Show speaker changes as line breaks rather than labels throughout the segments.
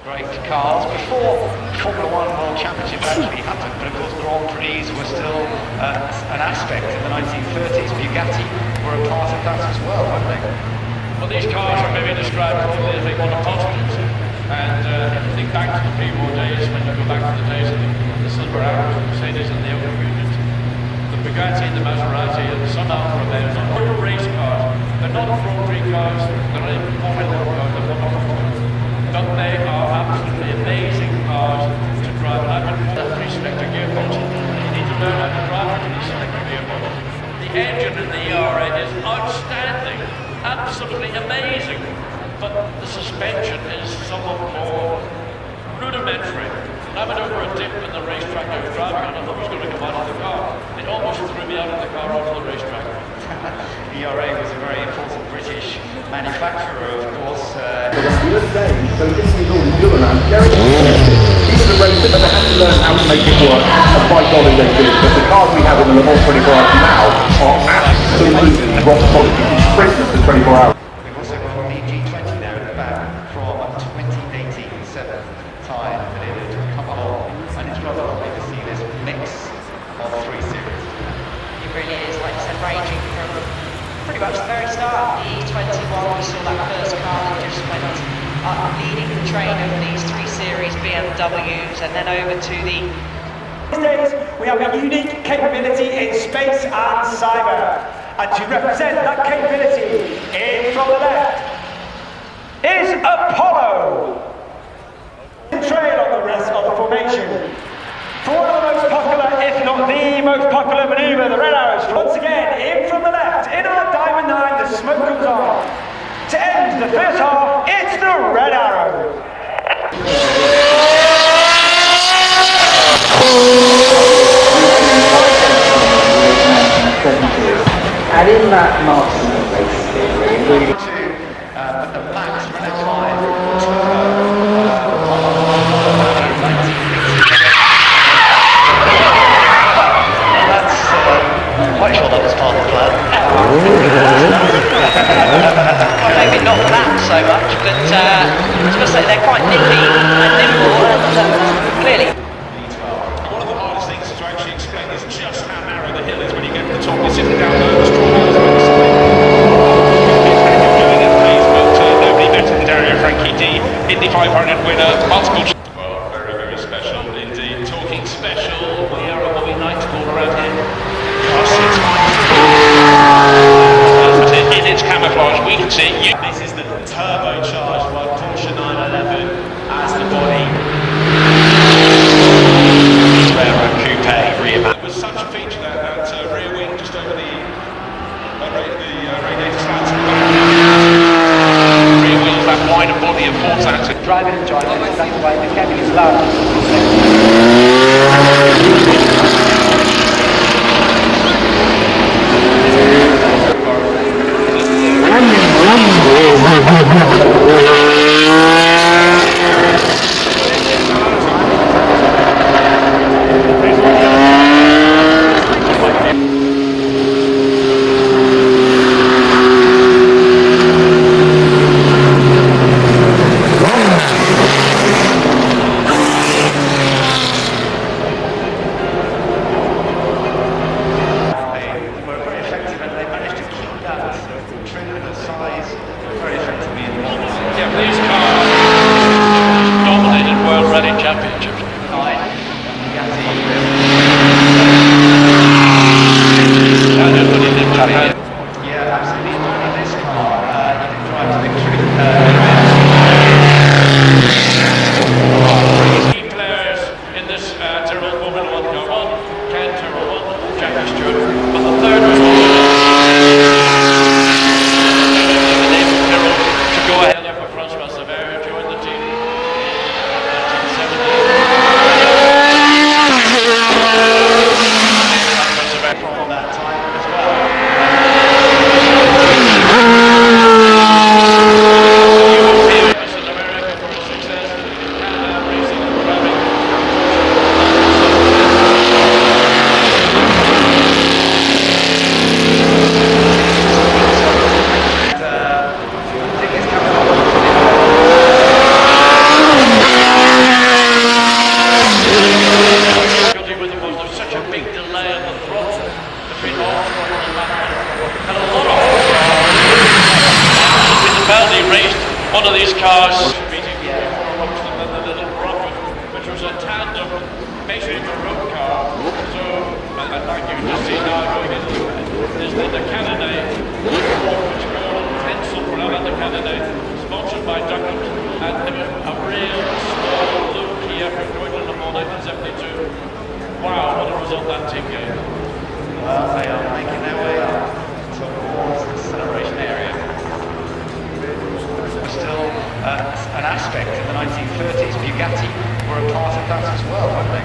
Great cars before Formula One World Championship actually happened, but of course Grand Prix were still an aspect in the 1930s. Bugatti were a part of that as well, weren't they?
Well, these cars are maybe described broadly as they monopositives, and think back to the pre-war days, when you go back to the days of the Silver Arrows, the Mercedes and the Euro units, the Bugatti and the Maserati and some Alfa Romeos are not race cars, they're not Grand Prix cars, they're a Formula One cars, they're monopositives. But they are absolutely amazing cars to drive, and I've been a three-selector gearbox. You need to learn how to drive a three-selector gearbox. The engine in the ERA is outstanding, absolutely amazing, but the suspension is somewhat more rudimentary. I went over a dip in the racetrack I was driving, and I thought I was going to come out of the car. It almost threw me out of the car onto the racetrack.
ERA was a very important British manufacturer, of course.
So this is all the around. These are the races that they had to learn how to make it work, and by golly they did. But the cars we have in the Le Mans 24 hours now are absolutely rock solid. You can sprint them for 24 hours.
We've also got the G20 there at the back from 2018, seventh time that it had come along, and it's rather lovely to see this mix of 3 series.
It really is, like you said, ranging from pretty much the very start. The E21, we saw that first car that just went leading the train of these 3 series BMWs, and then over to the...
These days, we have a unique capability in space and cyber, and to represent that capability, in from the left, is Apollo. Trail on the rest of the formation. For one of the most popular, if not the most popular manoeuvre, the Red Arrows. Once again, in from the left, in our Diamond 9, the smoke comes on. To end the first half, it's the Red Arrow.
And in that marksman race,
but the Max Renault 5 Turbo quite sure that was part of the plan.
Well, maybe not that so much, but I was going to say they're quite nippy and nimble, and clearly.
One of the hardest things to actually explain is just how narrow the hill is when you get to the top. You're sitting down there, the straw houses by the side. Going at pace, but nobody better than Dario Franchi D, Indy 500 winner, multiple. Well, very, very special indeed. Talking special, we are what we like to call around here. In its camouflage, we can see you. This is the turbocharged by Porsche 911 as the body. Coupe reimagined. There was such a feature that rear wing just over the radiator slats. Rear wheels, that wider body of force axis.
Driving and driving, that's why the cabin is large.
cars beating before amongst them, and the little rocket, which was a tandem, basically a road car. So, and like you can see now going into is the Canaday, which called Pencil Brother the Canaday, sponsored by Duckett, and it was a real small loop here from going to Le Mans 1972. Wow, what a result that team gave.
Well, they are making their way up towards the celebration area. Still an aspect in the 1930s. Bugatti were a part of that as well, weren't they?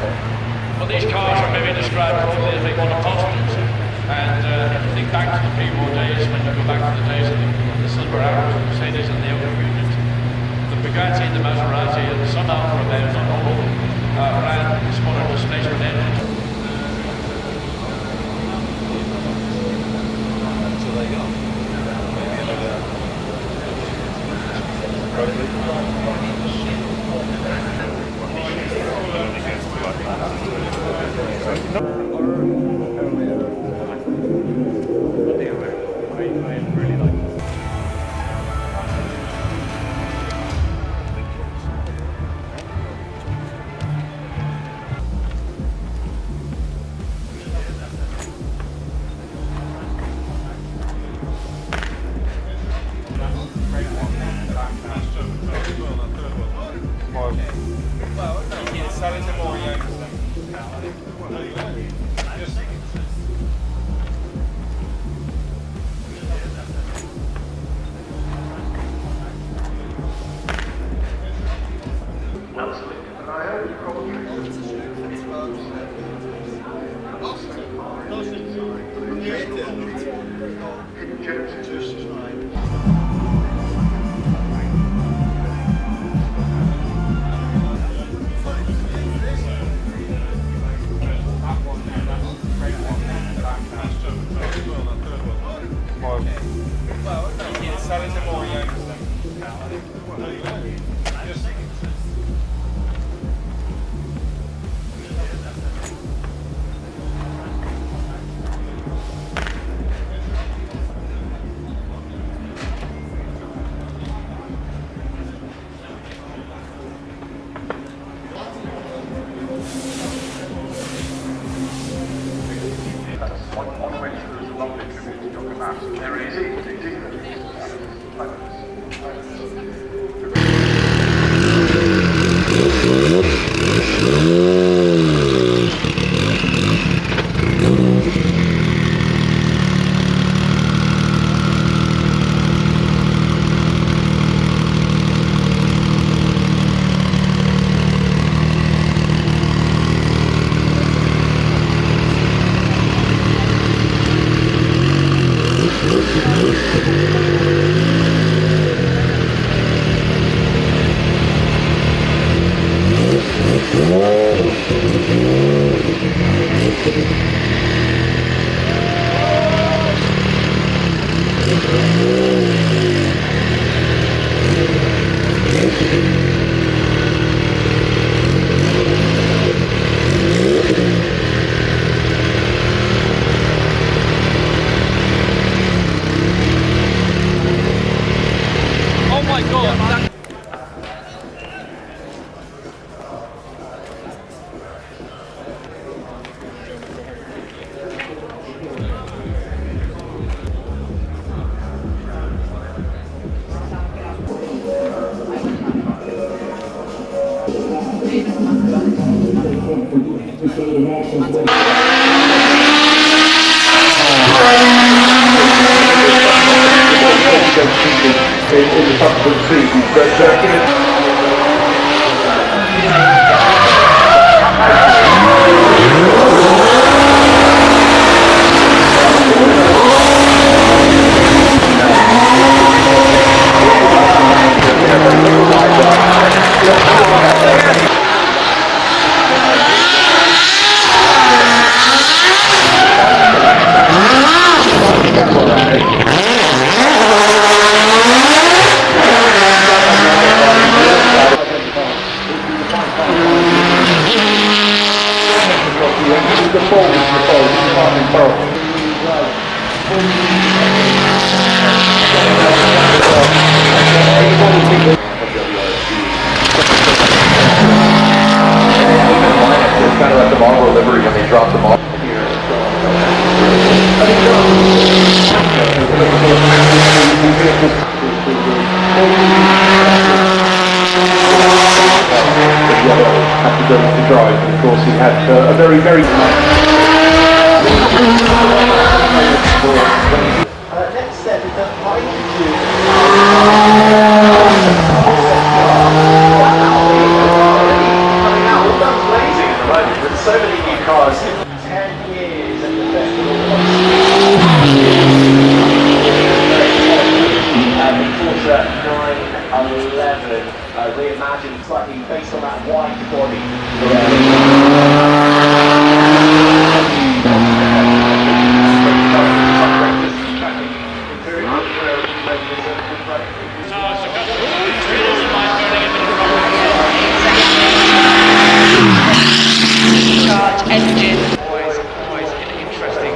Well, these cars are maybe described broadly as they want to posters. And if you think back to the pre-war days, when you go back to the days of the silver arrows, the Mercedes and the Oak Unit, the Bugatti and the Maserati and some Alfa Romeos on all ran smaller displacement engines.
So there you go. Maybe another
drop them off here. Had to go to drive, and of course he had a very, very... next step is that coming out, all guns blazing at the moment, with so many new cars. 10 years at the festival. The Porsche 911 reimagined slightly based on that wide body.
Charge engine.
Always an interesting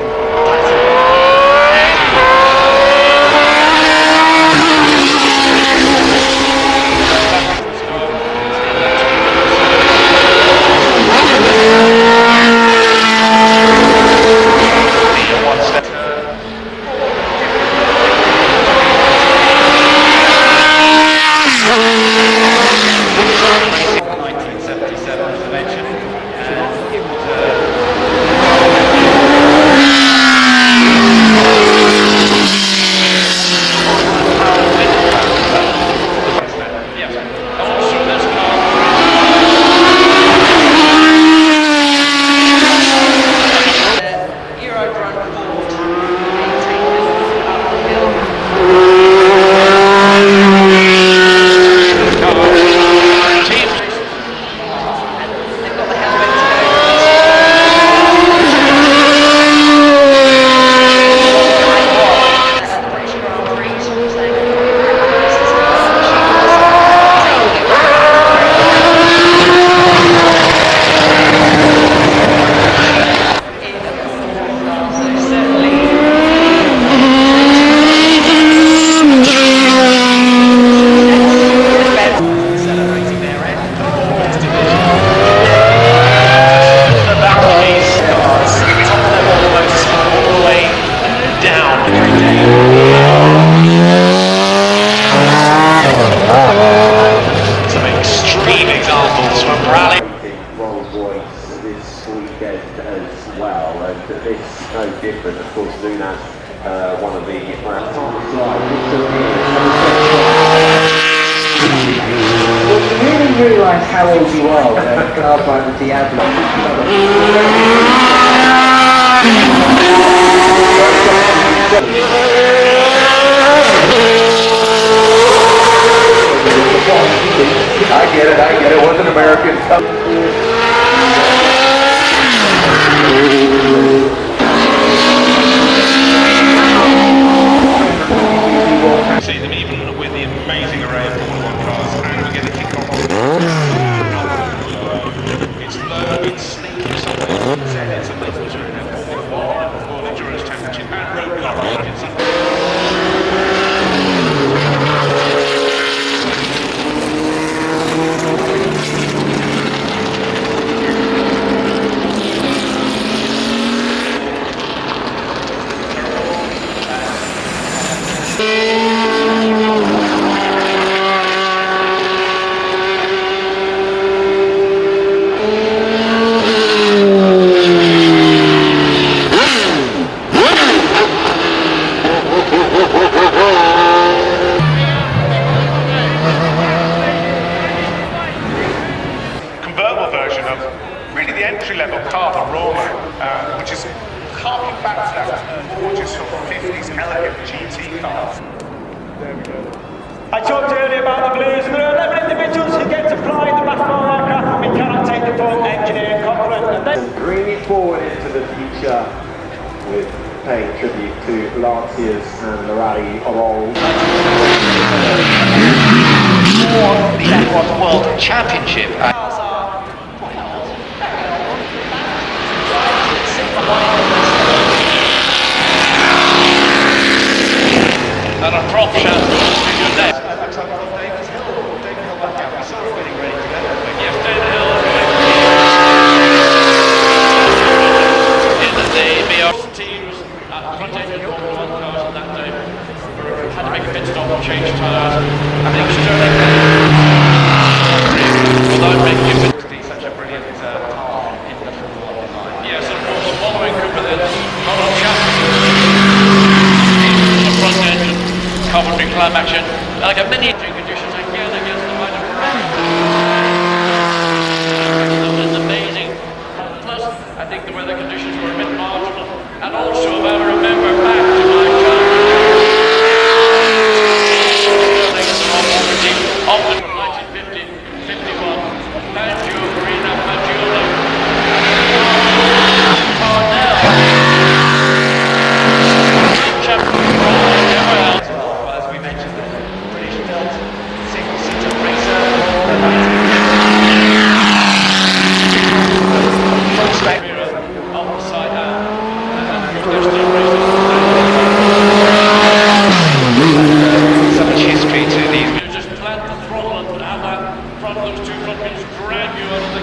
no different. Of course, Luna's one of the well, you really realise how old you are when a car by the Diablo. I get it, it was an American.
See them even with the amazing array of Formula 1 cars, and we get a kick-off. It's low, it's sneaky, it's a little for the Endurance Championship and road car. Convertible version of really the entry-level car for Roma, which is harking back to that gorgeous sort of 50s elegant GT car.
I talked earlier about the Blues. There are 11 individuals who get to fly the basketball aircraft, and we cannot take the full engineering compliment.
Bring it forward into the future with paying tribute to Lanciers and the Rally of old.
For the F1 World Championship.
And a prop shot to your neck. Yes, David Hill. those two front wheels drag you out of the